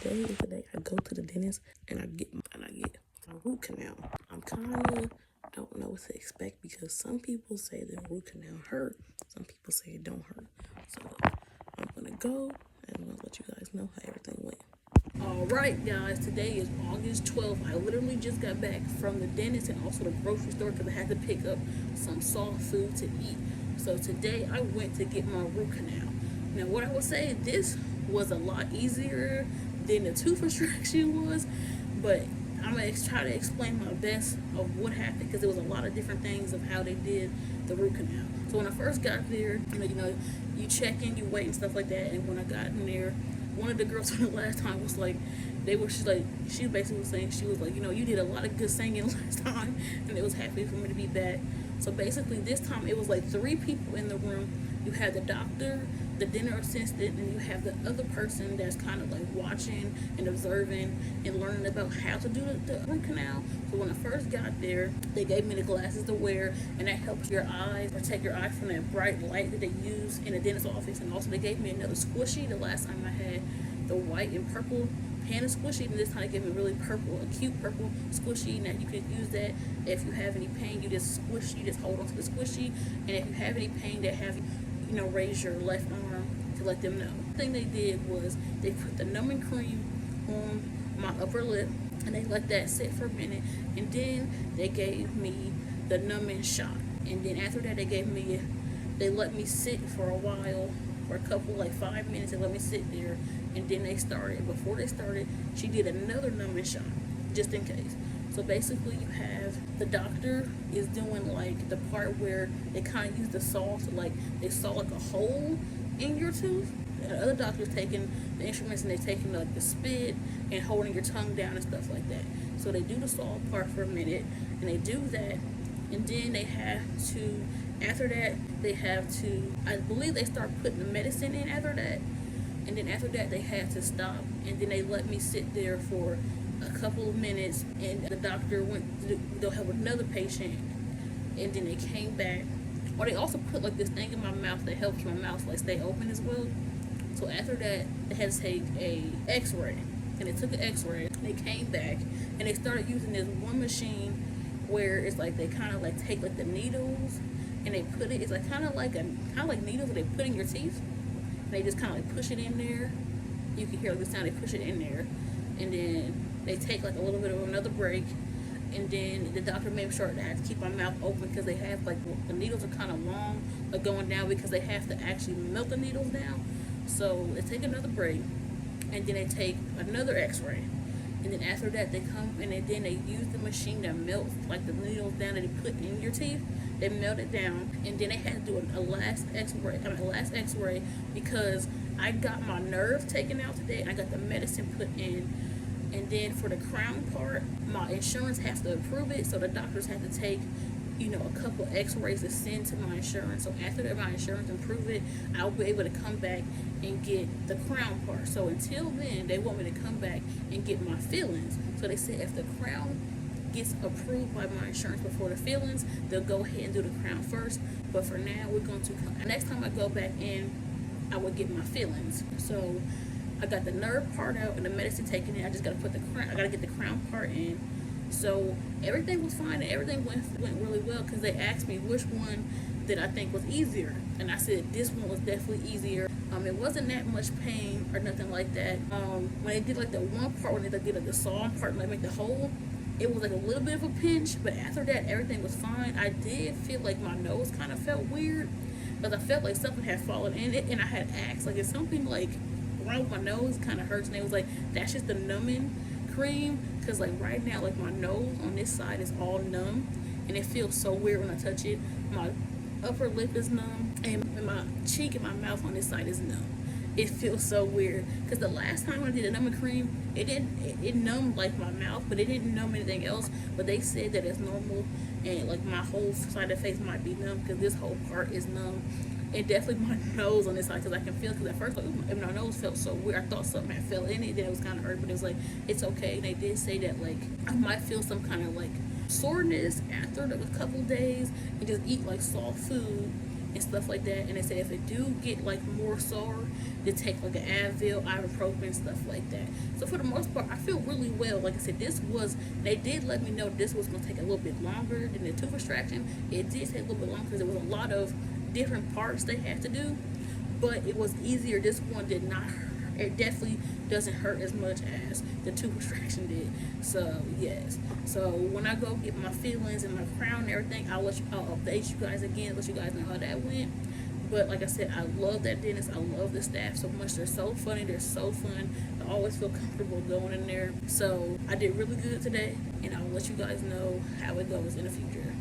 today is the day I go to the dentist and I get my root canal. I'm kinda don't know what to expect because some people say the root canal hurt, some people say it don't hurt. So I'm gonna go and I'm gonna let you guys know how everything went. Alright guys, today is August 12th. I literally just got back from the dentist and also the grocery store because I had to pick up some soft food to eat. So today I went to get my root canal. Now what I would say, this was a lot easier than the tooth extraction was, but I'm going to try to explain my best of what happened because there was a lot of different things of how they did the root canal. So when I first got there, you check in, you wait and stuff like that, and when I got in there, one of the girls from the last time was like, she basically was saying, she was like, you did a lot of good singing last time, and it was happy for me to be back. So basically this time it was like 3 people in the room. You had the doctor, the dental assistant, and you have the other person that's kind of like watching and observing and learning about how to do the root canal. So when I first got there, they gave me the glasses to wear, and that helps your eyes, protect your eyes from that bright light that they use in the dentist office. And also they gave me another squishy. The last time I had the white and purple Panda squishy, and this time they gave me really purple, a cute purple squishy. Now you can use that if you have any pain. You just hold on to the squishy, and if you have any pain, they have raise your left arm to let them know. The thing they did was they put the numbing cream on my upper lip and they let that sit for a minute, and then they gave me the numbing shot, and then after that they let me sit for a while, for a couple, like 5 minutes. They let me sit there, and then before they started, she did another numbing shot just in case. So basically you have the doctor is doing like the part where they kind of use the saw to they saw like a hole in your tooth. The other doctor's taking the instruments and they're taking like the spit and holding your tongue down and stuff like that. So they do the saw part for a minute, and they do that, and then after that I believe they start putting the medicine in after that, and then after that they had to stop, and then they let me sit there for a couple of minutes, and the doctor they'll have another patient, and then they came back. Or they also put like this thing in my mouth that helps my mouth stay open as well. So after that, they had to take a x-ray, and they took an x-ray, and they came back, and they started using this one machine where it's like they kind of take the needles, and they put it, it's kind of like needles that they put in your teeth, and they just kind of push it in there. You can hear the sound, they push it in there, and then they take a little bit of another break, and then the doctor made sure that I had to keep my mouth open because they have the needles are kind of long, going down, because they have to actually melt the needles down. So they take another break, and then they take another x-ray, and then after that they come and then they use the machine that melts the needles down that they put in your teeth. They melt it down, and then they had to do a last x-ray because I got my nerve taken out today, and I got the medicine put in. And then for the crown part, my insurance has to approve it, so the doctors have to take a couple x-rays to send to my insurance. So after that, my insurance approve it, I'll be able to come back and get the crown part. So until then, they want me to come back and get my fillings. So they said if the crown gets approved by my insurance before the fillings, they'll go ahead and do the crown first. But for now, we're going to next time I go back in, I will get my fillings. So I got the nerve part out and the medicine taken in. I just got to get the crown part in. So everything was fine, and everything went really well because they asked me which one that I think was easier, and I said this one was definitely easier. It wasn't that much pain or nothing like that. When they did the one part, when they did the saw part and make the hole, it was a little bit of a pinch, but after that everything was fine. I did feel like my nose kind of felt weird because I felt like something had fallen in it, and I had asked is something wrong with my nose, kind of hurts, and they was that's just the numbing cream, because right now my nose on this side is all numb, and it feels so weird when I touch it. My upper lip is numb, and my cheek and my mouth on this side is numb. It feels so weird because the last time I did a numbing cream, it numbed my mouth, but it didn't numb anything else. But they said that it's normal, and my whole side of the face might be numb because this whole part is numb. And definitely my nose on this side, because I can feel, because at first my nose felt so weird. I thought something had fell in it, then it was kind of hurt, but it was it's okay. And they did say that I might feel some kind of soreness after a couple days, and just eat soft food and stuff like that. And they said if it do get like more sore, to take like an Advil, ibuprofen, stuff like that. So for the most part, I feel really well. Like I said, they did let me know this was going to take a little bit longer than the tooth extraction. It did take a little bit longer because there was a lot of different parts they had to do, but it was easier. This one did not hurt. It definitely doesn't hurt as much as the tooth extraction did. So yes. So when I go get my fillings and my crown and everything, I'll update you guys again, let you guys know how that went. But like I said, I love that dentist. I love the staff so much. They're so funny. They're so fun. I always feel comfortable going in there. So I did really good today, and I'll let you guys know how it goes in the future.